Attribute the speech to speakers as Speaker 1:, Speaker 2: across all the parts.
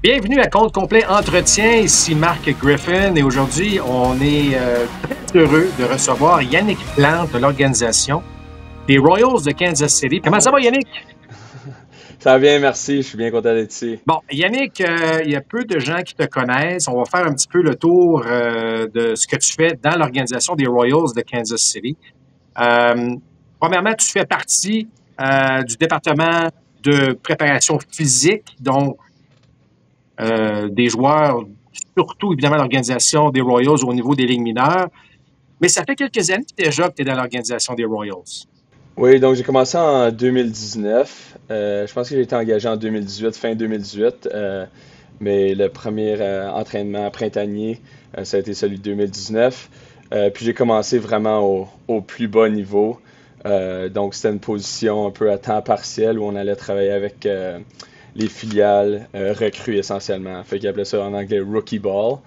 Speaker 1: Bienvenue à Compte Complet Entretien, ici Marc Griffin et aujourd'hui on est très heureux de recevoir Yannick Plante de l'organisation des Royals de Kansas City. Comment ça va Yannick?
Speaker 2: Ça va bien, merci. Je suis bien content d'être ici.
Speaker 1: Bon, Yannick, il y a peu de gens qui te connaissent. On va faire un petit peu le tour de ce que tu fais dans l'organisation des Royals de Kansas City. Euh, Premièrement, tu fais partie du département de préparation physique, donc des joueurs, surtout évidemment l'organisation des Royals au niveau des ligues mineures. Mais ça fait quelques années déjà que tu es dans l'organisation des Royals.
Speaker 2: Oui, donc j'ai commencé en 2019. Je pense que j'ai été engagé en 2018, fin 2018. Mais le premier entraînement printanier, ça a été celui de 2019. Puis j'ai commencé vraiment au plus bas niveau. Donc c'était une position un peu à temps partiel où on allait travailler avec les filiales recrues essentiellement. Fait qu'ils appelaient ça en anglais rookie ball.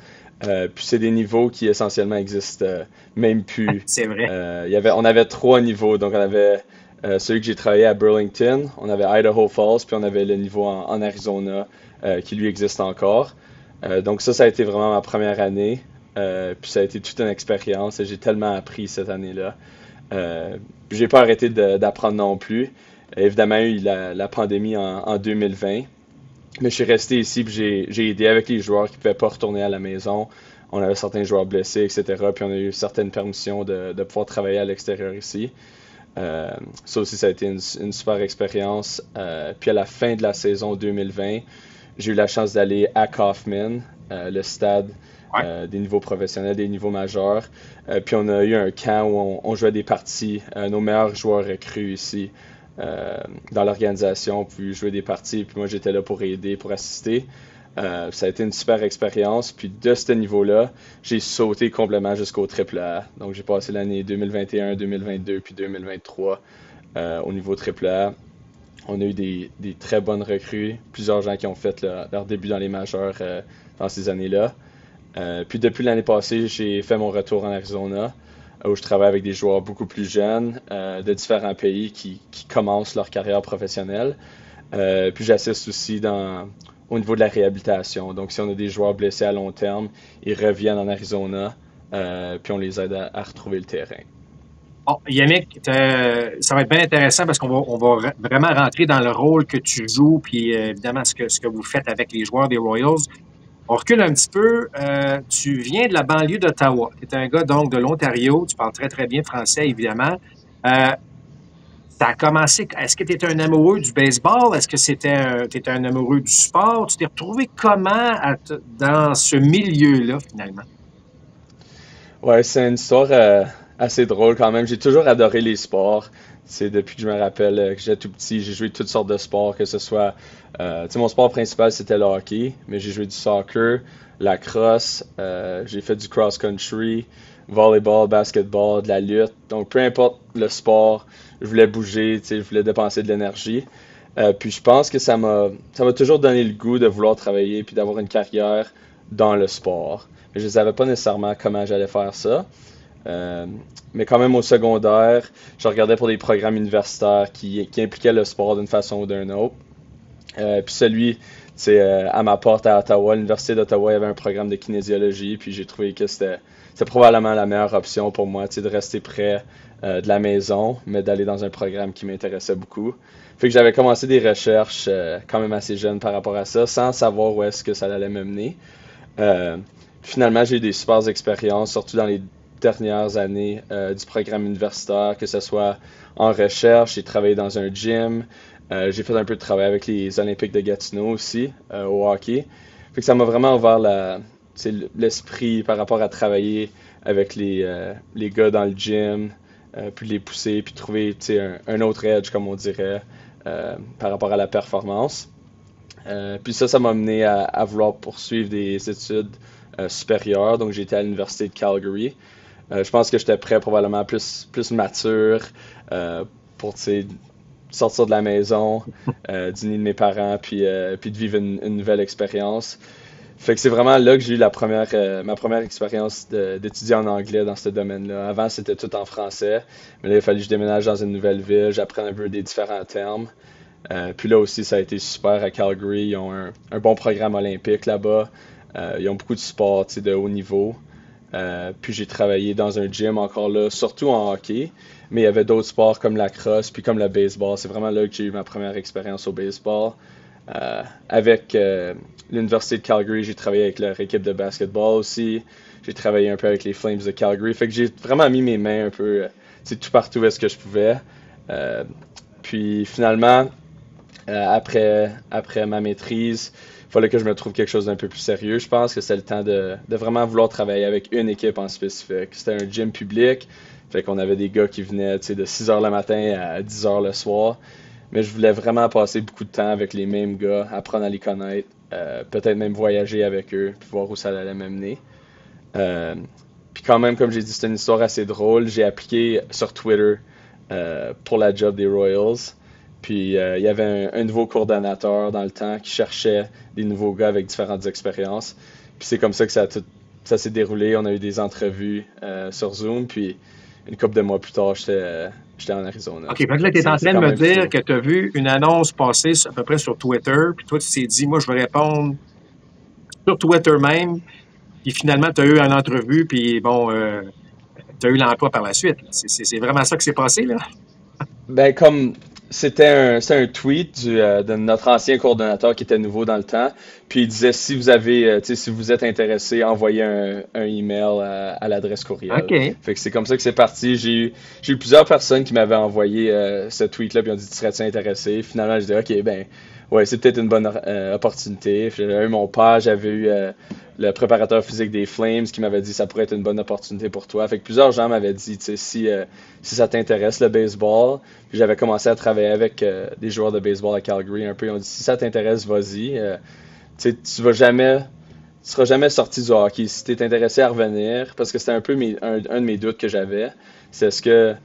Speaker 2: Puis c'est des niveaux qui essentiellement existent même plus.
Speaker 1: C'est vrai.
Speaker 2: On avait trois niveaux. Donc on avait celui que j'ai travaillé à Burlington, on avait Idaho Falls, puis on avait le niveau en Arizona qui lui existe encore. Donc ça a été vraiment ma première année. Puis ça a été toute une expérience et j'ai tellement appris cette année-là. J'ai pas arrêté d'apprendre non plus. Évidemment, il y a eu la pandémie en 2020. Mais je suis resté ici, puis j'ai aidé avec les joueurs qui ne pouvaient pas retourner à la maison. On avait certains joueurs blessés, etc. Puis on a eu certaines permissions de pouvoir travailler à l'extérieur ici. Ça aussi, ça a été une super expérience. Puis à la fin de la saison 2020, j'ai eu la chance d'aller à Kaufman, le stade
Speaker 1: Ouais.
Speaker 2: des niveaux professionnels, des niveaux majeurs. Puis on a eu un camp où on jouait des parties. Nos meilleurs joueurs recrues ici dans l'organisation, puis jouer des parties. Puis moi, j'étais là pour aider, pour assister. Ça a été une super expérience. Puis de ce niveau-là, j'ai sauté complètement jusqu'au triple A. Donc j'ai passé l'année 2021, 2022 puis 2023 au niveau triple A. On a eu des très bonnes recrues, plusieurs gens qui ont fait leur début dans les majeurs dans ces années-là. Puis depuis l'année passée, j'ai fait mon retour en Arizona, où je travaille avec des joueurs beaucoup plus jeunes de différents pays qui commencent leur carrière professionnelle. Puis j'assiste aussi au niveau de la réhabilitation. Donc si on a des joueurs blessés à long terme, ils reviennent en Arizona, puis on les aide à retrouver le terrain.
Speaker 1: Bon, Yannick, ça va être bien intéressant parce qu'on va vraiment rentrer dans le rôle que tu joues, puis évidemment ce que vous faites avec les joueurs des Royals. On recule un petit peu. Tu viens de la banlieue d'Ottawa. Tu es un gars donc de l'Ontario. Tu parles très, très bien français, évidemment. Euh, Ça a commencé. Est-ce que tu étais un amoureux du baseball? Est-ce que t'étais un amoureux du sport? Tu t'es retrouvé comment dans ce milieu-là, finalement?
Speaker 2: Ouais, c'est une histoire assez drôle quand même. J'ai toujours adoré les sports. C'est depuis que je me rappelle que j'étais tout petit, j'ai joué toutes sortes de sports, que ce soit, tu sais, mon sport principal c'était le hockey, mais j'ai joué du soccer, la crosse, j'ai fait du cross-country, volleyball, basketball, de la lutte. Donc peu importe le sport, je voulais bouger, tu sais, je voulais dépenser de l'énergie. Puis je pense que ça m'a toujours donné le goût de vouloir travailler puis d'avoir une carrière dans le sport. Mais je ne savais pas nécessairement comment j'allais faire ça. Euh, mais quand même au secondaire, je regardais pour des programmes universitaires qui impliquaient le sport d'une façon ou d'une autre. Puis celui, c'est à ma porte à Ottawa, l'Université d'Ottawa, il y avait un programme de kinésiologie, puis j'ai trouvé que c'était probablement la meilleure option pour moi, tu sais, de rester près de la maison, mais d'aller dans un programme qui m'intéressait beaucoup. Fait que j'avais commencé des recherches quand même assez jeune par rapport à ça, sans savoir où est-ce que ça allait me mener. Euh, Finalement, j'ai eu des super expériences, surtout dans les dernières années du programme universitaire, que ce soit en recherche, j'ai travaillé dans un gym, j'ai fait un peu de travail avec les Olympiques de Gatineau aussi, au hockey. Fait que ça m'a vraiment ouvert tu sais, l'esprit par rapport à travailler avec les gars dans le gym, puis les pousser, puis trouver tu sais, un autre edge, comme on dirait, par rapport à la performance. Puis ça m'a mené à vouloir poursuivre des études supérieures. Donc j'ai été à l'université de Calgary. Je pense que j'étais prêt probablement plus mature pour tu sais, sortir de la maison, du nid de mes parents, puis de vivre une nouvelle expérience. Fait que c'est vraiment là que j'ai eu ma première expérience d'étudier en anglais dans ce domaine-là. Avant, c'était tout en français, mais là, il a fallu que je déménage dans une nouvelle ville, j'apprenne un peu des différents termes. Puis là aussi, ça a été super à Calgary. Ils ont un bon programme olympique là-bas. Ils ont beaucoup de sports, tu sais, de haut niveau. Puis j'ai travaillé dans un gym encore là, surtout en hockey. Mais il y avait d'autres sports comme la crosse, puis comme le baseball. C'est vraiment là que j'ai eu ma première expérience au baseball. Avec l'Université de Calgary, j'ai travaillé avec leur équipe de basketball aussi. J'ai travaillé un peu avec les Flames de Calgary. Fait que j'ai vraiment mis mes mains un peu, tu sais, tout partout où est-ce que je pouvais. Euh, Puis finalement, après ma maîtrise, il fallait que je me trouve quelque chose d'un peu plus sérieux. Je pense que c'était le temps de vraiment vouloir travailler avec une équipe en spécifique. C'était un gym public, fait qu'on avait des gars qui venaient, tu sais, de 6 heures le matin à 10 heures le soir. Mais je voulais vraiment passer beaucoup de temps avec les mêmes gars, apprendre à les connaître, peut-être même voyager avec eux, puis voir où ça allait m'amener. Euh, Puis quand même, comme j'ai dit, c'est une histoire assez drôle. J'ai appliqué sur Twitter pour la job des Royals. Puis il y avait un nouveau coordonnateur dans le temps qui cherchait des nouveaux gars avec différentes expériences. Puis c'est comme ça que ça s'est déroulé. On a eu des entrevues sur Zoom. Puis une couple de mois plus tard, j'étais en Arizona.
Speaker 1: OK, fait que là,
Speaker 2: Fait
Speaker 1: tu
Speaker 2: que
Speaker 1: es en
Speaker 2: c'est
Speaker 1: train de
Speaker 2: quand
Speaker 1: me
Speaker 2: même
Speaker 1: dire
Speaker 2: fou.
Speaker 1: que tu as vu une annonce passer à peu près sur Twitter, puis toi, tu t'es dit, moi, je vais répondre sur Twitter même, puis finalement, tu as eu une entrevue, puis bon, tu as eu l'emploi par la suite. C'est vraiment ça qui s'est passé, là?
Speaker 2: Ben, comme c'était un tweet de notre ancien coordonnateur qui était nouveau dans le temps, puis il disait si vous avez, tu sais, si vous êtes intéressé, envoyez un email à l'adresse courriel.
Speaker 1: OK.
Speaker 2: Fait que c'est comme ça que c'est parti. J'ai eu plusieurs personnes qui m'avaient envoyé ce tweet-là, puis ont dit tu serais-tu intéressé? Finalement, je dis ok, ben, ouais, c'est peut-être une bonne opportunité. Puis j'avais eu mon père, j'avais eu le préparateur physique des Flames qui m'avait dit ça pourrait être une bonne opportunité pour toi. Fait que plusieurs gens m'avaient dit, tu sais, si ça t'intéresse le baseball, puis j'avais commencé à travailler avec des joueurs de baseball à Calgary un peu. Ils ont dit si ça t'intéresse, vas-y. Tu sais, tu seras jamais sorti du hockey. Si tu es intéressé à revenir, parce que c'était un peu un de mes doutes que j'avais, c'est est-ce que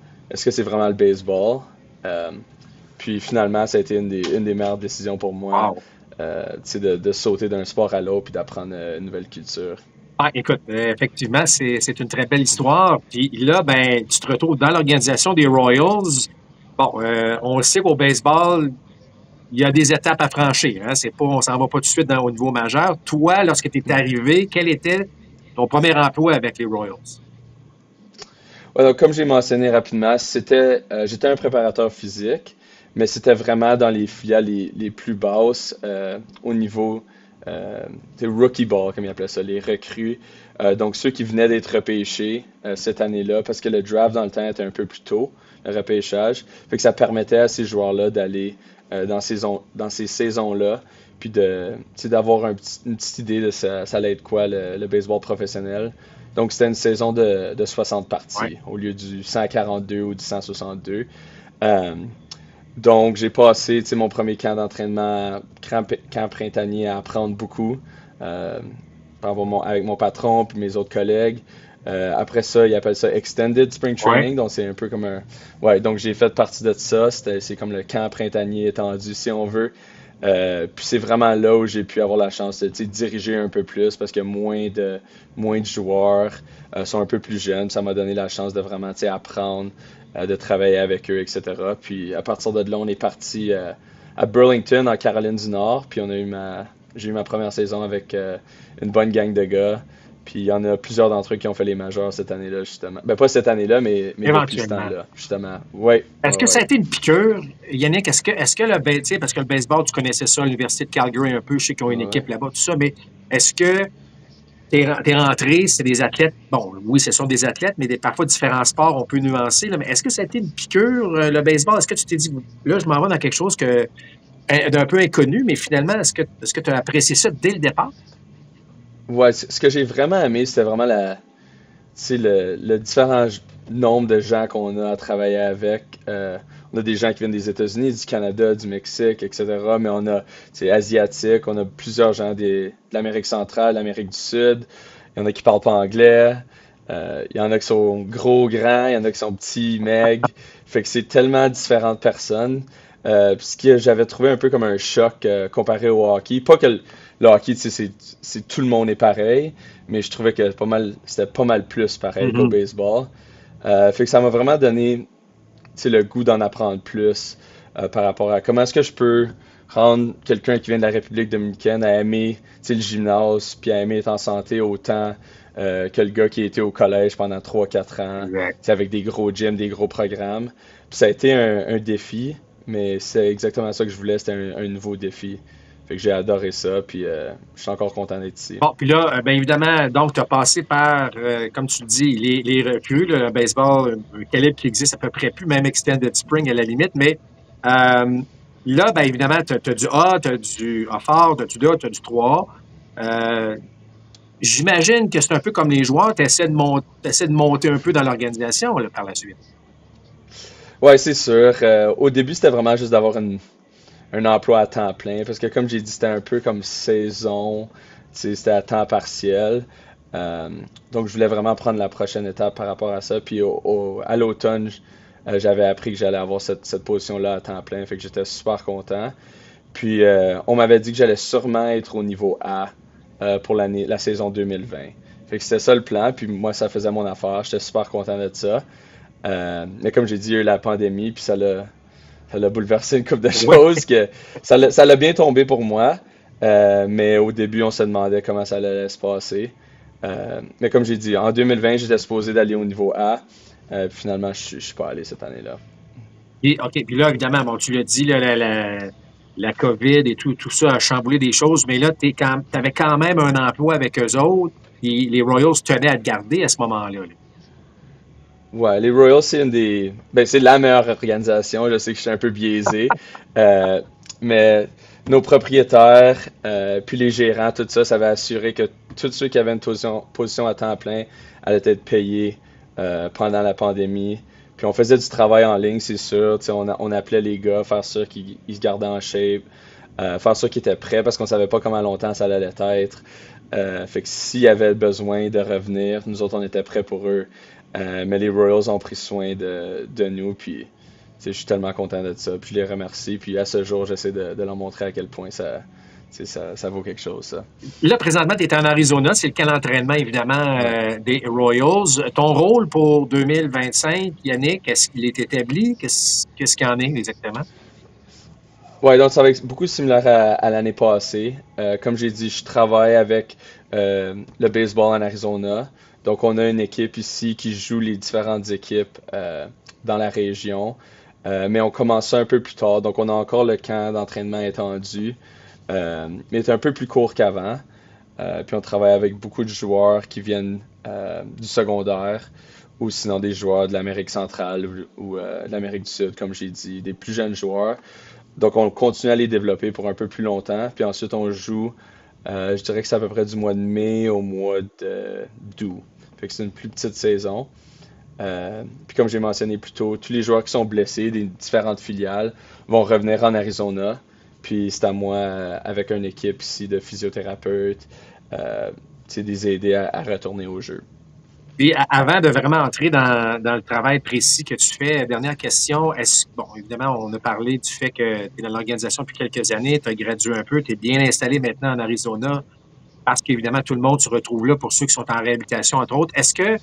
Speaker 2: c'est vraiment le baseball? Euh, Puis finalement, ça a été une des meilleures décisions pour moi,
Speaker 1: Wow.
Speaker 2: tu sais, de sauter d'un sport à l'autre puis d'apprendre une nouvelle culture.
Speaker 1: Ah, écoute, effectivement, c'est une très belle histoire. Puis là, ben, tu te retrouves dans l'organisation des Royals. Bon, on sait qu'au baseball, il y a des étapes à franchir. Hein. C'est pas, on s'en va pas tout de suite au niveau majeur. Toi, lorsque tu es arrivé, quel était ton premier emploi avec les Royals?
Speaker 2: Ouais, donc, comme j'ai mentionné rapidement, j'étais un préparateur physique, mais c'était vraiment dans les filiales les plus basses au niveau des rookie ball, comme ils appelaient ça, les recrues. Donc ceux qui venaient d'être repêchés cette année-là, parce que le draft dans le temps était un peu plus tôt, le repêchage, fait que ça permettait à ces joueurs-là d'aller dans ces saisons-là, puis tu sais, d'avoir une petite idée de ça allait être quoi le baseball professionnel. Donc, c'était une saison de 60
Speaker 1: Ouais.
Speaker 2: parties au lieu du 142 ou du 162. Euh, donc, j'ai passé, tu sais, mon premier camp d'entraînement, camp printanier à apprendre beaucoup avec mon patron puis mes autres collègues. Après ça, ils appellent ça Extended Spring
Speaker 1: Ouais.
Speaker 2: Training, donc c'est un peu comme un... Ouais, donc j'ai fait partie de ça. C'est comme le camp printanier étendu, si on veut. Puis c'est vraiment là où j'ai pu avoir la chance de tu sais, diriger un peu plus parce que moins de joueurs sont un peu plus jeunes. Ça m'a donné la chance de vraiment tu sais, apprendre, de travailler avec eux, etc. Puis à partir de là, on est parti à Burlington, en Caroline du Nord. Puis j'ai eu ma première saison avec une bonne gang de gars. Puis il y en a plusieurs d'entre eux qui ont fait les majeurs cette année-là, justement. Ben pas cette année-là, mais depuis ce
Speaker 1: Éventuellement.
Speaker 2: temps-là, justement. Ouais,
Speaker 1: Est-ce
Speaker 2: ouais,
Speaker 1: que ça a
Speaker 2: ouais.
Speaker 1: été une piqûre? Yannick, est-ce que tu sais, parce que le baseball, tu connaissais ça à l'Université de Calgary un peu, je sais qu'ils ont une
Speaker 2: Ouais, ouais.
Speaker 1: équipe là-bas, tout ça, mais est-ce que t'es rentré, c'est des athlètes, bon, oui, ce sont des athlètes, mais parfois différents sports, on peut nuancer, là, mais est-ce que ça a été une piqûre, le baseball? Est-ce que tu t'es dit, là, je m'en vais dans quelque chose d'un peu inconnu, mais finalement, est-ce que tu as apprécié ça dès le départ?
Speaker 2: Ouais, ce que j'ai vraiment aimé, c'était vraiment tu sais, le différent nombre de gens qu'on a à travailler avec. On a des gens qui viennent des États-Unis, du Canada, du Mexique, etc. Mais on a, tu sais, asiatiques, on a plusieurs gens de l'Amérique centrale, l'Amérique du Sud. Il y en a qui parlent pas anglais. Il y en a qui sont gros, grands, il y en a qui sont petits, maigres. Fait que c'est tellement différentes personnes. Puis ce que j'avais trouvé un peu comme un choc comparé au hockey. Pas que le hockey, tu sais, tout le monde est pareil, mais je trouvais que c'était pas mal plus pareil qu'au
Speaker 1: Mhm.
Speaker 2: baseball. Fait que ça m'a vraiment donné, tu sais, le goût d'en apprendre plus. par rapport à comment est-ce que je peux rendre quelqu'un qui vient de la République dominicaine à aimer le gymnase, puis à aimer être en santé autant que le gars qui a été au collège pendant 3 4 ans,
Speaker 1: Exact.
Speaker 2: avec des gros gyms, des gros programmes. Puis ça a été un défi, mais c'est exactement ça que je voulais, c'était un nouveau défi. Fait que j'ai adoré ça, puis je suis encore content d'être ici.
Speaker 1: Bon, puis là, bien évidemment, donc, tu as passé par, comme tu le dis, les recrues, là, le baseball, un calibre qui existe à peu près plus, même Extended Spring à la limite, mais là, bien évidemment, tu as du A, tu as du A fort, tu as du D, tu as du 3A. J'imagine que c'est un peu comme les joueurs, tu essaies de monter un peu dans l'organisation là, par la suite.
Speaker 2: Ouais, c'est sûr. Au début, c'était vraiment juste d'avoir un emploi à temps plein, parce que comme j'ai dit, c'était un peu comme saison, c'était à temps partiel. Euh, donc, je voulais vraiment prendre la prochaine étape par rapport à ça. Puis à l'automne, j'avais appris que j'allais avoir cette position-là à temps plein, fait que j'étais super content. Puis, on m'avait dit que j'allais sûrement être au niveau A pour la saison 2020. Fait que c'était ça le plan, puis moi, ça faisait mon affaire. J'étais super content de ça. Mais comme j'ai dit, il y a eu la pandémie, puis ça l'a bouleversé une couple de
Speaker 1: Ouais.
Speaker 2: choses, que ça l'a bien tombé pour moi. Mais au début, on se demandait comment ça allait se passer. Mais comme j'ai dit, en 2020, j'étais supposé d'aller au niveau A. Puis finalement, je suis pas allé cette année-là.
Speaker 1: Et, OK, puis là, évidemment, bon, tu l'as dit, là, la COVID et tout ça a chamboulé des choses, mais là, tu avais quand même un emploi avec eux autres, et les Royals tenaient à te garder à ce moment-là. Là.
Speaker 2: Ouais, les Royals, c'est la meilleure organisation. Je sais que je suis un peu biaisé. Euh, mais nos propriétaires, puis les gérants, tout ça, ça va assurer que tous ceux qui avaient une position à temps plein allaient être payés pendant la pandémie. Puis on faisait du travail en ligne, c'est sûr. Tu sais, on appelait les gars, faire sûr qu'ils ils se gardaient en shape, faire sûr qu'ils étaient prêts parce qu'on savait pas comment longtemps ça allait être. Fait que s'il y avait besoin de revenir, nous autres, on était prêts pour eux. Mais les Royals ont pris soin de nous, puis tu sais, je suis tellement content de ça. Puis je les remercie. Puis à ce jour, j'essaie de leur montrer à quel point ça vaut quelque chose, ça.
Speaker 1: Là, présentement, tu es en Arizona, c'est le camp d'entraînement, évidemment,
Speaker 2: Ouais.
Speaker 1: des Royals. Ton rôle pour 2025, Yannick, est-ce qu'il est établi? Qu'est-ce qu'il y en est exactement?
Speaker 2: Ouais, donc ça va être beaucoup similaire à l'année passée. Comme j'ai dit, je travaille avec le baseball en Arizona. Donc on a une équipe ici qui joue les différentes équipes dans la région. Mais on commence ça un peu plus tard. Donc on a encore le camp d'entraînement étendu. Mais c'est un peu plus court qu'avant. Puis on travaille avec beaucoup de joueurs qui viennent du secondaire ou sinon des joueurs de l'Amérique centrale ou de l'Amérique du Sud, comme j'ai dit, des plus jeunes joueurs. Donc, on continue à les développer pour un peu plus longtemps. Puis ensuite, on joue, je dirais que c'est à peu près du mois de mai au mois d'août. Fait que c'est une plus petite saison. Puis comme j'ai mentionné plus tôt, tous les joueurs qui sont blessés des différentes filiales vont revenir en Arizona. Puis c'est à moi, avec une équipe ici de physiothérapeutes, tu sais, de les aider à retourner au jeu.
Speaker 1: Puis avant de vraiment entrer dans le travail précis que tu fais, dernière question, bon, évidemment, on a parlé du fait que tu es dans l'organisation depuis quelques années, tu as gradué un peu, tu es bien installé maintenant en Arizona, parce qu'évidemment, tout le monde se retrouve là pour ceux qui sont en réhabilitation, entre autres. Est-ce que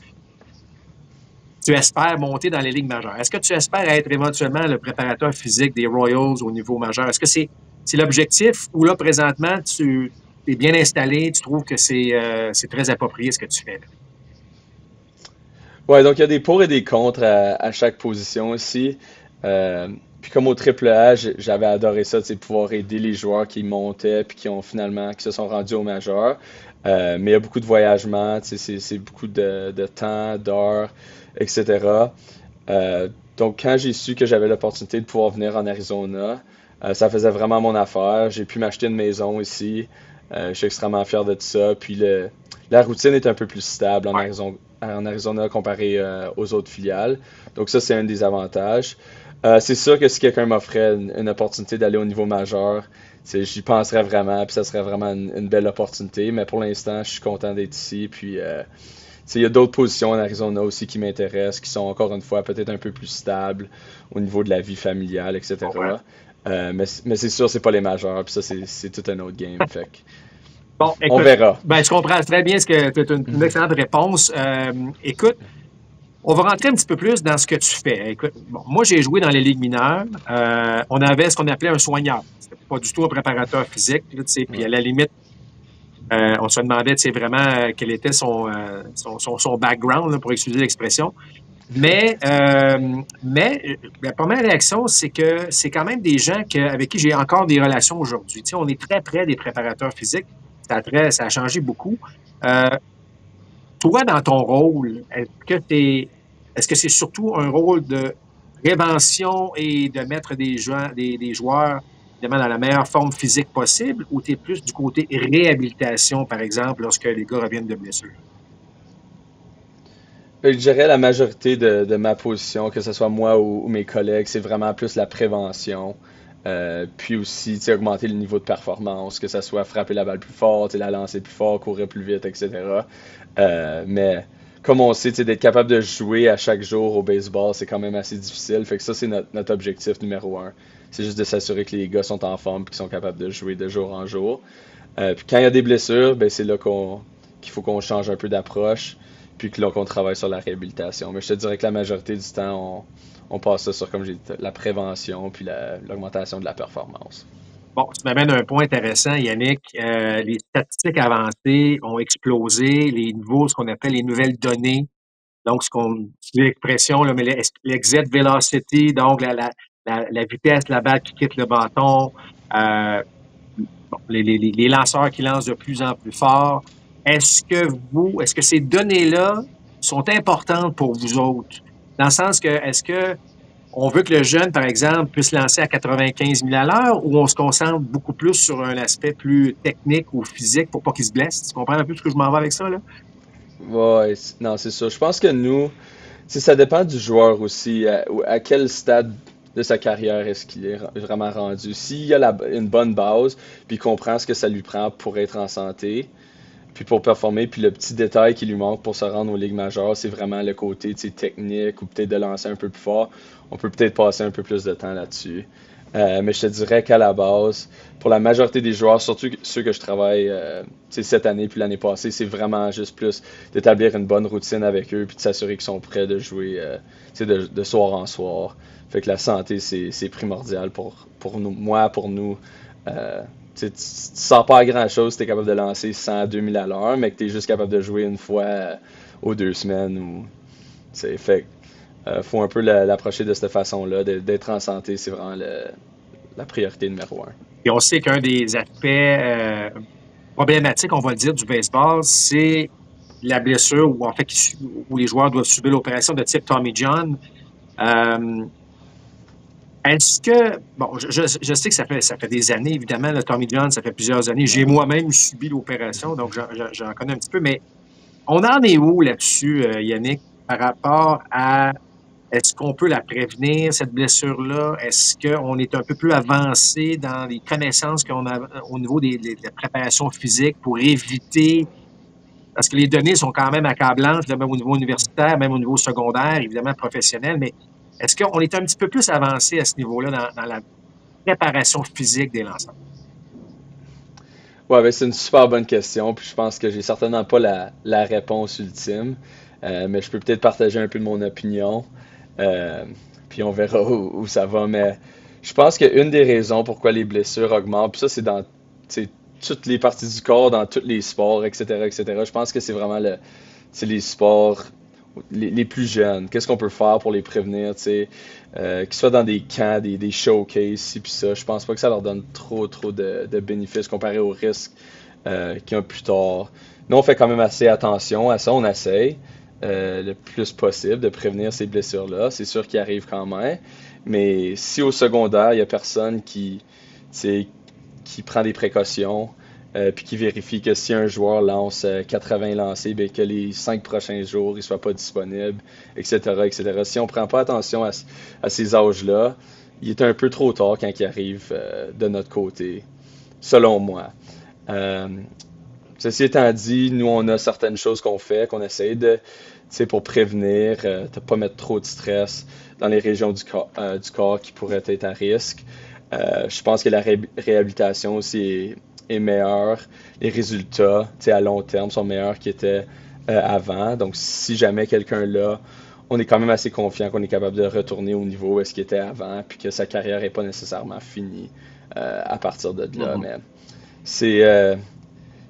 Speaker 1: tu espères monter dans les ligues majeures? Est-ce que tu espères être éventuellement le préparateur physique des Royals au niveau majeur? Est-ce que c'est l'objectif ou là, présentement, tu es bien installé, tu trouves que c'est très approprié ce que tu fais? Là?
Speaker 2: Ouais, donc il y a des pour et des contre à chaque position aussi. Euh, Puis comme au Triple A, j'avais adoré ça, tu sais, pouvoir aider les joueurs qui montaient puis qui se sont rendus au majeur. Mais il y a beaucoup de voyagements, tu sais, c'est beaucoup de temps, d'heures, etc. Donc quand j'ai su que j'avais l'opportunité de pouvoir venir en Arizona, ça faisait vraiment mon affaire. J'ai pu m'acheter une maison ici. Je suis extrêmement fier de tout ça. Puis la routine est un peu plus stable en Arizona comparé aux autres filiales. Donc ça, c'est un des avantages. C'est sûr que si quelqu'un m'offrait une opportunité d'aller au niveau majeur, j'y penserais vraiment, puis ça serait vraiment une belle opportunité. Mais pour l'instant, je suis content d'être ici. Puis il y a d'autres positions en Arizona aussi qui m'intéressent, qui sont encore une fois peut-être un peu plus stables au niveau de la vie familiale,
Speaker 1: Ouais.
Speaker 2: etc. Mais c'est sûr, c'est pas les majeurs, puis ça, c'est tout un autre game. Fait que
Speaker 1: Bon,
Speaker 2: on
Speaker 1: écoute,
Speaker 2: verra.
Speaker 1: ben, je comprends très bien ce que tu as une excellente réponse. Écoute, On va rentrer un petit peu plus dans ce que tu fais. Écoute, bon, moi, j'ai joué dans les ligues mineures. On avait ce qu'on appelait un soigneur. C'était pas du tout un préparateur physique, là, tu sais. Puis à
Speaker 2: Ouais.
Speaker 1: la limite, on se demandait, tu sais, vraiment quel était son background, là, pour excuser l'expression. Mais la première réaction, c'est que c'est quand même des gens avec qui j'ai encore des relations aujourd'hui. Tu sais, on est très près des préparateurs physiques. Ça a changé beaucoup. Euh, Toi, dans ton rôle, est-ce que c'est surtout un rôle de prévention et de mettre des joueurs évidemment dans la meilleure forme physique possible, ou tu es plus du côté réhabilitation, par exemple, lorsque les gars reviennent de blessure?
Speaker 2: Je dirais la majorité de ma position, que ce soit moi ou mes collègues, c'est vraiment plus la prévention. Puis aussi, tu sais, augmenter le niveau de performance, que ce soit frapper la balle plus fort, tu sais, la lancer plus fort, courir plus vite, etc. Mais comme on sait, tu sais, d'être capable de jouer à chaque jour au baseball, c'est quand même assez difficile. Fait que ça, c'est notre objectif numéro un. C'est juste de s'assurer que les gars sont en forme et qu'ils sont capables de jouer de jour en jour. Puis quand il y a des blessures, ben c'est là qu'il faut qu'on change un peu d'approche, puis que là qu'on travaille sur la réhabilitation. Mais je te dirais que la majorité du temps, on passe ça sur, comme j'ai dit, la prévention, puis l'augmentation de la performance.
Speaker 1: Bon, tu m'amènes un point intéressant, Yannick. Les statistiques avancées ont explosé, les nouveaux, ce qu'on appelle les nouvelles données. Donc, c'est l'expression, là, mais l'exit velocity, donc la vitesse de la balle qui quitte le bâton, euh, bon, les lanceurs qui lancent de plus en plus fort. Est-ce que ces données-là sont importantes pour vous autres? Dans le sens que, est-ce que on veut que le jeune, par exemple, puisse lancer à 95 000 à l'heure, ou on se concentre beaucoup plus sur un aspect plus technique ou physique pour pas qu'il se blesse? Tu comprends un peu ce que je m'en vais avec ça, là?
Speaker 2: Ouais, non, c'est ça. Je pense que nous, ça dépend du joueur aussi, à quel stade de sa carrière est-ce qu'il est vraiment rendu. S'il a une bonne base, puis il comprend ce que ça lui prend pour être en santé, puis pour performer, puis le petit détail qui lui manque pour se rendre aux ligues majeures, c'est vraiment le côté, tu sais, technique ou peut-être de lancer un peu plus fort. On peut peut-être passer un peu plus de temps là-dessus. Mais je te dirais qu'à la base, pour la majorité des joueurs, surtout ceux que je travaille tu sais, cette année puis l'année passée, c'est vraiment juste plus d'établir une bonne routine avec eux puis de s'assurer qu'ils sont prêts de jouer tu sais, de soir en soir. Fait que la santé, c'est primordial pour nous, moi, pour nous. Tu sais, tu sors pas à grand-chose si tu es capable de lancer 100, 2000 à l'heure, mais que tu es juste capable de jouer une fois aux 2 semaines. Fait faut un peu l'approcher de cette façon-là, d'être en santé, c'est vraiment la priorité numéro un.
Speaker 1: Et on sait qu'un des aspects problématiques, on va le dire, du baseball, c'est la blessure où, en fait, où les joueurs doivent subir l'opération de type Tommy John. Euh, Est-ce que, bon, je sais que ça fait des années, évidemment, le Tommy John, ça fait plusieurs années. J'ai
Speaker 2: Ouais.
Speaker 1: moi-même subi l'opération, donc j'en connais un petit peu, mais on en est où là-dessus, Yannick, par rapport à est-ce qu'on peut la prévenir, cette blessure-là? Est-ce qu'on est un peu plus avancé dans les connaissances qu'on a au niveau de la préparation physique pour éviter, parce que les données sont quand même accablantes, là, même au niveau universitaire, même au niveau secondaire, évidemment professionnel, mais est-ce qu'on est un petit peu plus avancé à ce niveau-là dans la préparation physique des lanceurs?
Speaker 2: Ouais, ben, c'est une super bonne question, puis je pense que j'ai certainement pas la réponse ultime, mais je peux peut-être partager un peu de mon opinion, euh, puis on verra où ça va, mais je pense qu'une des raisons pourquoi les blessures augmentent, puis ça c'est dans tu sais, toutes les parties du corps, dans tous les sports, etc., etc., je pense que c'est vraiment c'est les sports les plus jeunes. Qu'est-ce qu'on peut faire pour les prévenir, tu sais, qu'ils soient dans des camps, des showcases, ci puis ça. Je pense pas que ça leur donne trop de bénéfices comparé aux risques qu'ils ont plus tard. Nous, on fait quand même assez attention à ça. On essaye le plus possible de prévenir ces blessures-là. C'est sûr qu'ils arrivent quand même. Mais si au secondaire, il y a personne tu sais, qui prend des précautions, puis qui vérifie que si un joueur lance 80 lancés, ben, que les 5 prochains jours, il ne soit pas disponible, etc., etc. Si on ne prend pas attention à ces âges-là, il est un peu trop tard quand il arrive de notre côté, selon moi. Euh, Ceci étant dit, nous, on a certaines choses qu'on fait, qu'on essaie de, tu sais, pour prévenir, de pas mettre trop de stress dans les régions du corps qui pourraient être à risque. Je pense que la réhabilitation aussi est meilleure. Les résultats, tu sais, à long terme sont meilleurs qu'ils étaient avant. Donc, si jamais quelqu'un l'a, on est quand même assez confiant qu'on est capable de retourner au niveau où est-ce qu'il était avant, puis que sa carrière n'est pas nécessairement finie à partir de là.
Speaker 1: Mhm.
Speaker 2: Mais c'est,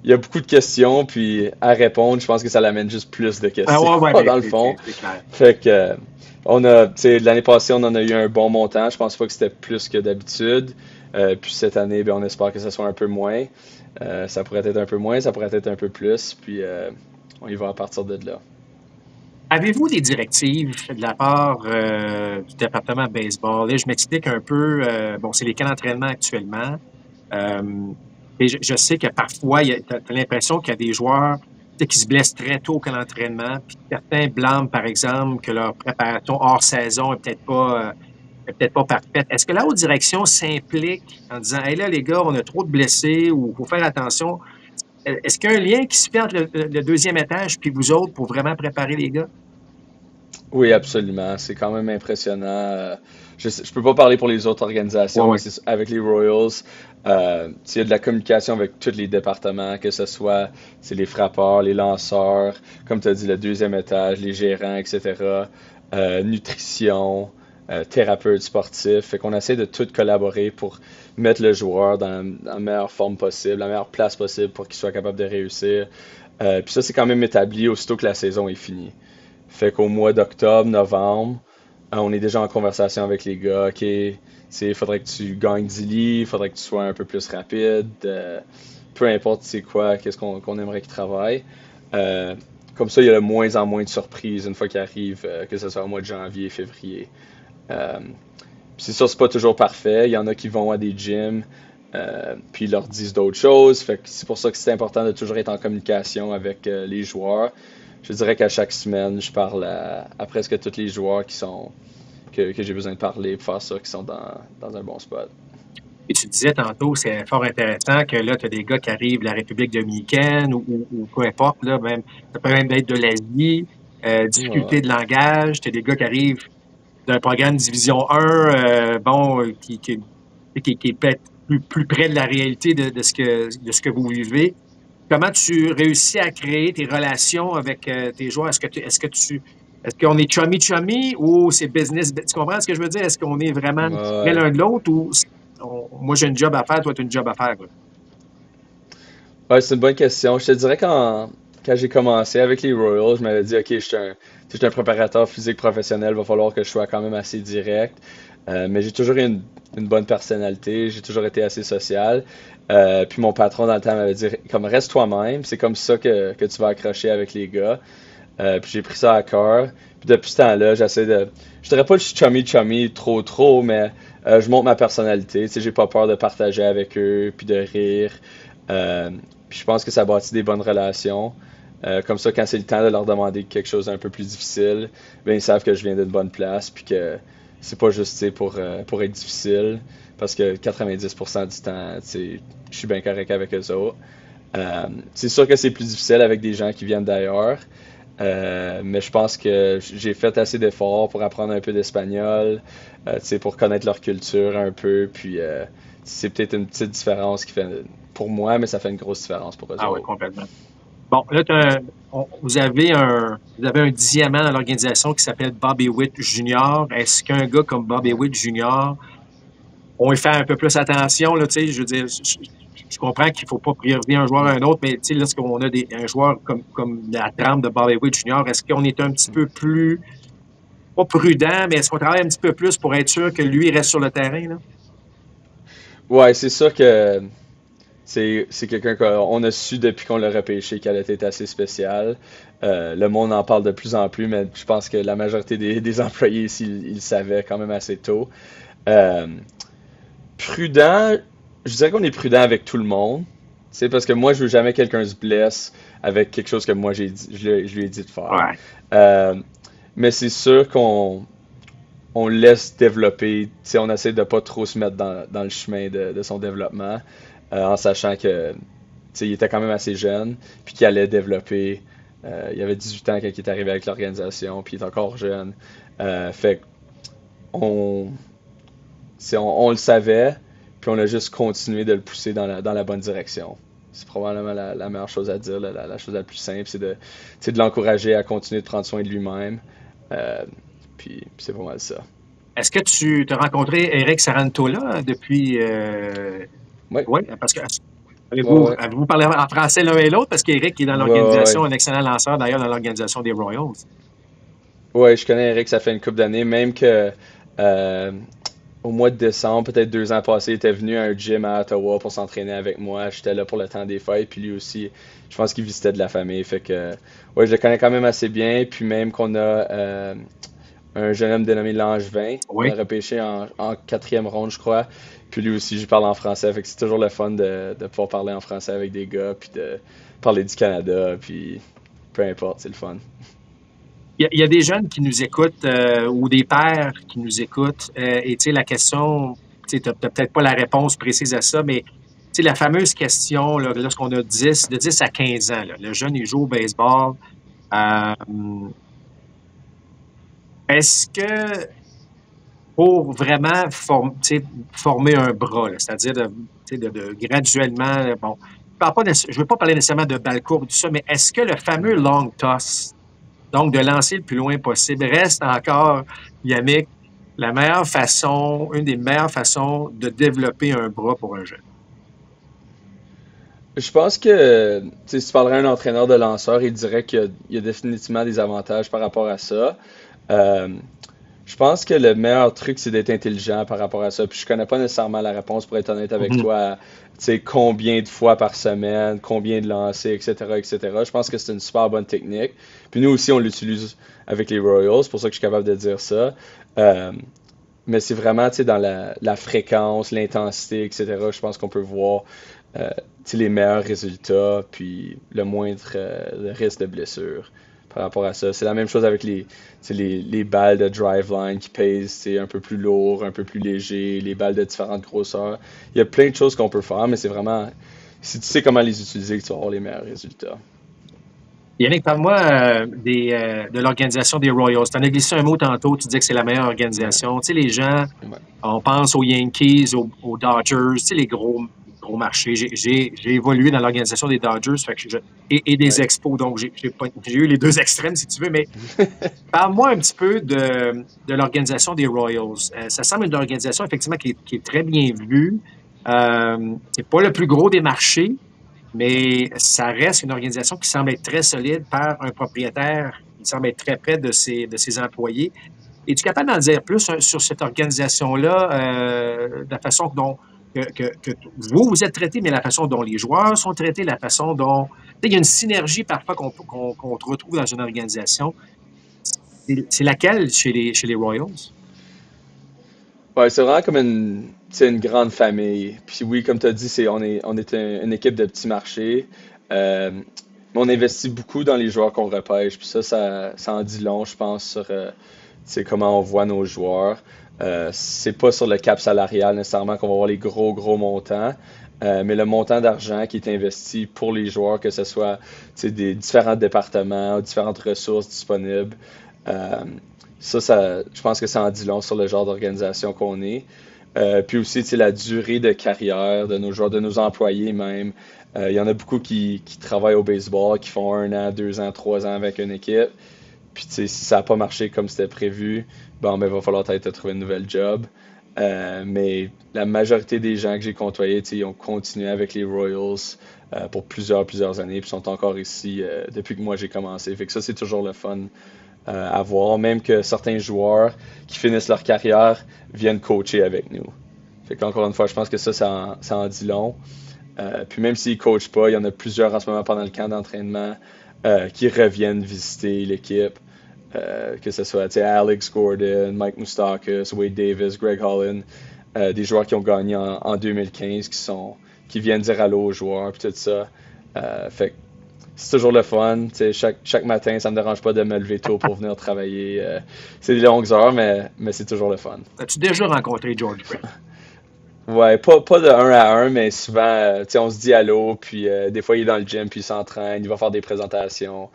Speaker 2: il y a beaucoup de questions, puis à répondre, je pense que ça l'amène juste plus de
Speaker 1: Ah
Speaker 2: questions
Speaker 1: ouais, ouais, ben,
Speaker 2: dans le fond.
Speaker 1: c'est clair.
Speaker 2: Fait que tu sais, l'année passée, on en a eu un bon montant. Je pense pas que c'était plus que d'habitude. Puis cette année, ben, on espère que ça soit un peu moins. Ça pourrait être un peu moins, ça pourrait être un peu plus. Puis on y va à partir de là.
Speaker 1: Avez-vous des directives de la part du département baseball? Là, je m'explique un peu. Bon, c'est les camps d'entraînement actuellement. Euh, et je sais que parfois, tu as l'impression qu'il y a des joueurs tu sais, qui se blessent très tôt au camp d'entraînement, puis certains blâment, par exemple, que leur préparation hors saison est peut-être pas parfaite. Est-ce que la haute direction s'implique en disant, hey là, les gars, on a trop de blessés ou il faut faire attention? Est-ce qu'il y a un lien qui se fait entre le deuxième étage puis vous autres pour vraiment préparer les gars?
Speaker 2: Oui, absolument. C'est quand même impressionnant. Je peux pas parler pour les autres
Speaker 1: Oui,
Speaker 2: organisations, mais
Speaker 1: oui.
Speaker 2: avec les Royals, il y a de la communication avec tous les départements, que ce soit c'est les frappeurs, les lanceurs, comme tu as dit, le deuxième étage, les gérants, etc. Nutrition, thérapeute sportif. Fait qu'on essaie de tout collaborer pour mettre le joueur dans la meilleure forme possible, la meilleure place possible pour qu'il soit capable de réussir. Puis ça, c'est quand même établi aussitôt que la saison est finie. Fait qu'au mois d'octobre, novembre, on est déjà en conversation avec les gars. OK, il faudrait que tu gagnes 10 livres, il faudrait que tu sois un peu plus rapide. Peu importe c'est quoi, qu'est-ce qu'on aimerait qu'ils travaillent. Euh, Comme ça, il y a de moins en moins de surprises une fois qu'ils arrivent, que ce soit au mois de janvier, février. Euh, Puis c'est sûr, c'est pas toujours parfait. Il y en a qui vont à des gyms, puis ils leur disent d'autres choses. Fait que c'est pour ça que c'est important de toujours être en communication avec les joueurs. Je dirais qu'à chaque semaine, je parle à presque tous les joueurs que j'ai besoin de parler pour faire ça, qui sont dans un bon spot.
Speaker 1: Et tu disais tantôt, c'est fort intéressant que là, tu as des gars qui arrivent de la République dominicaine ou peu importe, là, même, ça peut même être de l'Asie,
Speaker 2: Ouais, ouais.
Speaker 1: difficulté de langage, tu as des gars qui arrivent d'un programme Division 1, bon, qui est peut-être plus près de la réalité de ce que vous vivez. Comment tu réussis à créer tes relations avec tes joueurs? Est-ce qu'on est chummy ou c'est business? Tu comprends ce que je veux dire? Est-ce qu'on est vraiment
Speaker 2: Ouais,
Speaker 1: près
Speaker 2: ouais.
Speaker 1: l'un de l'autre ou moi j'ai une job à faire, toi tu as une job à faire, là?
Speaker 2: Ouais, c'est une bonne question. Je te dirais quand j'ai commencé avec les Royals, je m'avais dit, OK, je suis un préparateur physique professionnel, il va falloir que je sois quand même assez direct. Mais j'ai toujours eu une bonne personnalité, j'ai toujours été assez social. Puis mon patron dans le temps m'avait dit, comme reste toi-même, c'est comme ça que tu vas accrocher avec les gars. Puis j'ai pris ça à cœur. Puis depuis ce temps-là, je dirais pas que je suis chummy trop, mais je montre ma personnalité. Tu sais, j'ai pas peur de partager avec eux, puis de rire. Euh, Puis je pense que ça bâtit des bonnes relations. Comme ça, quand c'est le temps de leur demander quelque chose d'un peu plus difficile, ben ils savent que je viens d'une bonne place, puis que c'est pas juste tu sais, pour être difficile, parce que 90% du temps, tu sais, je suis bien correct avec eux autres. C'est sûr que c'est plus difficile avec des gens qui viennent d'ailleurs, mais je pense que j'ai fait assez d'efforts pour apprendre un peu d'espagnol, tu sais, pour connaître leur culture un peu, puis c'est peut-être une petite différence qui fait pour moi, mais ça fait une grosse différence pour eux
Speaker 1: Ah oui,
Speaker 2: autres.
Speaker 1: complètement. Bon, là, vous avez un diamant dans l'organisation qui s'appelle Bobby Witt Jr. Est-ce qu'un gars comme Bobby
Speaker 2: Ouais.
Speaker 1: Witt Jr., on y fait un peu plus attention, là, tu sais, je veux dire, je comprends qu'il ne faut pas prioriser un joueur à un autre, mais tu sais, lorsqu'on a un joueur comme la trame de Bobby Witt Jr., est-ce qu'on est un petit peu plus, pas prudent, mais est-ce qu'on travaille un petit peu plus pour être sûr que lui reste sur le terrain, là?
Speaker 2: Ouais, c'est sûr que c'est quelqu'un qu'on a su depuis qu'on l'a repêché qu'elle était assez spéciale. Le monde en parle de plus en plus, mais je pense que la majorité des employés ici, ils le savaient quand même assez tôt. Euh, Prudent, je dirais qu'on est prudent avec tout le monde. C'est parce que moi, je veux jamais que quelqu'un se blesse avec quelque chose que moi j'ai dit, je lui ai dit de faire.
Speaker 1: Ouais.
Speaker 2: Euh, mais c'est sûr qu'on on le laisse développer. Tu sais, on essaie de pas trop se mettre dans le chemin de son développement, en sachant que tu sais, il était quand même assez jeune, puis qu'il allait développer. Il avait 18 ans quand il est arrivé avec l'organisation, puis il est encore jeune. Fait qu'on on le savait, puis on a juste continué de le pousser dans la bonne direction. C'est probablement la meilleure chose à dire, la chose la plus simple, c'est de l'encourager à continuer de prendre soin de lui-même, Euh, puis c'est pas mal ça.
Speaker 1: Est-ce que tu as rencontré Eric Sarantola depuis...
Speaker 2: Oui,
Speaker 1: Oui, parce que
Speaker 2: ouais, ouais.
Speaker 1: avez-vous parlé en français l'un et l'autre? Parce qu'Eric est dans
Speaker 2: Ouais, ouais,
Speaker 1: l'organisation,
Speaker 2: ouais.
Speaker 1: un excellent lanceur d'ailleurs dans l'organisation des Royals.
Speaker 2: Ouais, je connais Eric, ça fait une couple d'années, même que euh, au mois de décembre, peut-être 2 ans passés, il était venu à un gym à Ottawa pour s'entraîner avec moi. J'étais là pour le temps des fêtes, puis lui aussi, je pense qu'il visitait de la famille. Fait que, ouais, je le connais quand même assez bien. Puis même qu'on a un jeune homme dénommé Langevin, qu'on a
Speaker 1: Oui.
Speaker 2: repêché en quatrième ronde, je crois. Puis lui aussi, je parle en français. Fait que c'est toujours le fun de pouvoir parler en français avec des gars, puis de parler du Canada, puis peu importe, c'est le fun.
Speaker 1: Il y a des jeunes qui nous écoutent ou des pères qui nous écoutent. Et tu sais, la question, tu n'as peut-être pas la réponse précise à ça, mais tu sais, la fameuse question, là, lorsqu'on a de 10 à 15 ans, là, le jeune, il joue au baseball. Euh, Est-ce que pour vraiment tu sais, former un bras, là, c'est-à-dire tu sais, de graduellement, bon, je ne veux pas parler nécessairement de balle courbe, tout ça, mais est-ce que le fameux
Speaker 2: Mhm.
Speaker 1: long toss, donc de lancer le plus loin possible, reste encore, Yannick, une des meilleures façons de développer un bras pour un jeune?
Speaker 2: Je pense que, tu sais, si tu parlerais à un entraîneur de lanceur, il dirait qu'il y a définitivement des avantages par rapport à ça. Euh, je pense que le meilleur truc, c'est d'être intelligent par rapport à ça. Puis je connais pas nécessairement la réponse, pour être honnête avec
Speaker 1: Mhm.
Speaker 2: toi, à, tu sais, combien de fois par semaine, combien de lancers, etc., etc. Je pense que c'est une super bonne technique. Puis nous aussi, on l'utilise avec les Royals, c'est pour ça que je suis capable de dire ça. Euh, mais c'est vraiment, tu sais, dans la fréquence, l'intensité, etc. Je pense qu'on peut voir tu sais, les meilleurs résultats, puis le moindre le risque de blessure par rapport à ça. C'est la même chose avec tu sais, les balles de driveline qui pèsent c'est un peu plus lourd, un peu plus léger, les balles de différentes grosseurs. Il y a plein de choses qu'on peut faire, mais c'est vraiment, si tu sais comment les utiliser, que tu vas avoir les meilleurs résultats.
Speaker 1: Yannick, parle-moi de l'organisation des Royals. Tu en as glissé un mot tantôt, tu dis que c'est la meilleure
Speaker 2: Ouais,
Speaker 1: organisation. Tu sais, les gens,
Speaker 2: ouais.
Speaker 1: on pense aux Yankees, aux Dodgers, tu sais, les gros marchés. J'ai évolué dans l'organisation des Dodgers et des
Speaker 2: Ouais.
Speaker 1: Expos, donc j'ai eu les deux extrêmes, si tu veux, mais parle-moi un petit peu de l'organisation des Royals. Ça semble une organisation, effectivement, qui est très bien vue. C'est pas le plus gros des marchés, mais ça reste une organisation qui semble être très solide par un propriétaire qui semble être très près de ses employés. Es-tu capable d'en dire plus sur cette organisation-là, de la façon dont que vous êtes traité, mais la façon dont les joueurs sont traités, la façon dont... Tu sais, il y a une synergie parfois qu'on retrouve dans une organisation. C'est laquelle chez les Royals?
Speaker 2: Ouais, c'est vraiment comme tu sais, une grande famille. Puis oui, comme tu as dit, on est une équipe de petits marchés. Mais on investit beaucoup dans les joueurs qu'on repêche. Puis ça en dit long, je pense, sur tu sais, comment on voit nos joueurs. C'est pas sur le cap salarial nécessairement qu'on va voir les gros montants. Mais le montant d'argent qui est investi pour les joueurs, que ce soit tu sais, des différents départements, différentes ressources disponibles, euh, je pense que ça en dit long sur le genre d'organisation qu'on est. Puis aussi, tu sais, la durée de carrière de nos joueurs, de nos employés même. Il y en a beaucoup qui travaillent au baseball, qui font 1 an, 2 ans, 3 ans avec une équipe. Puis, tu sais, si ça n'a pas marché comme c'était prévu, bon, ben, il va falloir peut-être te trouver une nouvelle job. Mais la majorité des gens que j'ai côtoyés, tu sais, ils ont continué avec les Royals pour plusieurs années, puis sont encore ici depuis que moi j'ai commencé. Fait que ça, c'est toujours le fun à voir, même que certains joueurs qui finissent leur carrière viennent coacher avec nous. Fait qu'encore une fois, je pense que ça en dit long. Puis même s'ils ne coachent pas, il y en a plusieurs en ce moment pendant le camp d'entraînement qui reviennent visiter l'équipe. Que ce soit tu sais, Alex Gordon, Mike Moustakas, Wade Davis, Greg Holland, des joueurs qui ont gagné en 2015 qui viennent dire allô aux joueurs puis tout ça. Fait que c'est toujours le fun. Tu sais, chaque matin, ça me dérange pas de me lever tôt pour venir travailler. C'est des longues heures, mais c'est toujours le fun.
Speaker 1: As-tu déjà rencontré George Brett?
Speaker 2: Ouais, pas de un à un, mais souvent, tu sais, on se dit allô, puis des fois, il est dans le gym, puis il s'entraîne, il va faire des présentations.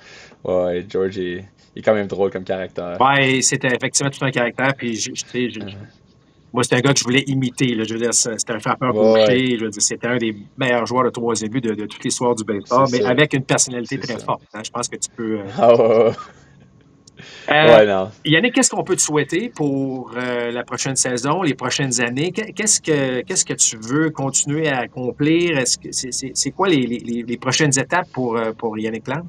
Speaker 2: Ouais, George, il est quand même drôle comme caractère.
Speaker 1: Ouais, c'était effectivement tout un caractère. Puis, moi, c'était un gars que je voulais imiter. Là. Je veux dire, c'était un frappeur
Speaker 2: Ouais, ouais,
Speaker 1: gaucher. Je veux dire, c'était un des meilleurs joueurs de troisième but de toute l'histoire du
Speaker 2: c'est
Speaker 1: baseball, mais
Speaker 2: ça,
Speaker 1: avec une personnalité
Speaker 2: c'est
Speaker 1: très
Speaker 2: ça.
Speaker 1: forte. Hein. Je pense que tu peux.
Speaker 2: Ah ouais, ouais.
Speaker 1: Euh,
Speaker 2: Ouais, non.
Speaker 1: Yannick, qu'est-ce qu'on peut te souhaiter pour la prochaine saison, les prochaines années? Qu'est-ce que tu veux continuer à accomplir? Est-ce que c'est quoi les prochaines étapes pour Yannick Plante?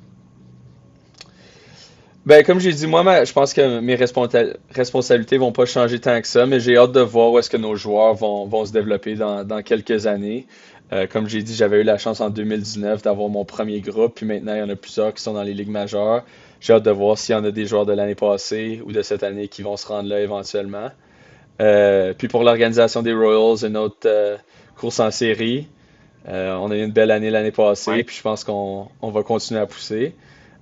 Speaker 2: Ben, comme j'ai dit, moi, je pense que mes responsabilités vont pas changer tant que ça, mais j'ai hâte de voir où est-ce que nos joueurs vont se développer dans quelques années. Comme j'ai dit, j'avais eu la chance en 2019 d'avoir mon premier groupe, puis maintenant, il y en a plusieurs qui sont dans les ligues majeures. J'ai hâte de voir s'il y en a des joueurs de l'année passée ou de cette année qui vont se rendre là éventuellement. Puis pour l'organisation des Royals, une autre course en série. On a eu une belle année l'année passée,
Speaker 1: Ouais.
Speaker 2: puis je pense qu'on va continuer à pousser.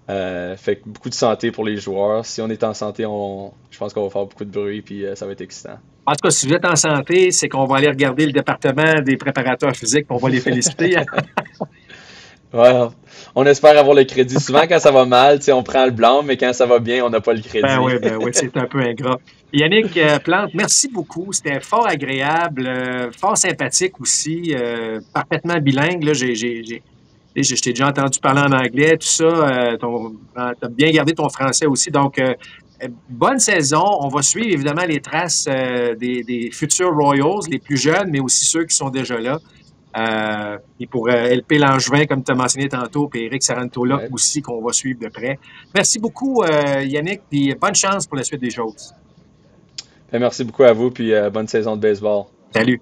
Speaker 2: Fait que beaucoup de santé pour les joueurs. Si on est en santé, je pense qu'on va faire beaucoup de bruit, puis ça va être excitant.
Speaker 1: En tout cas, si vous êtes en santé, c'est qu'on va aller regarder le département des préparateurs physiques, on va les féliciter.
Speaker 2: Ouais, on espère avoir le crédit. Souvent, quand ça va mal, tu sais, on prend le blanc, mais quand ça va bien, on n'a pas le crédit.
Speaker 1: Ben oui, c'est un peu ingrat. Yannick Plante, merci beaucoup. C'était fort agréable, fort sympathique aussi, parfaitement bilingue. Là, je t'ai déjà entendu parler en anglais, tout ça. T'as bien gardé ton français aussi. Donc, bonne saison. On va suivre évidemment les traces des futurs Royals, les plus jeunes, mais aussi ceux qui sont déjà là. Et pour LP Langevin, comme tu as mentionné tantôt, puis Eric Sarantola
Speaker 2: Ouais.
Speaker 1: aussi, qu'on va suivre de près. Merci beaucoup, Yannick, puis bonne chance pour la suite des choses.
Speaker 2: Fait merci beaucoup à vous, puis bonne saison de baseball.
Speaker 1: Salut.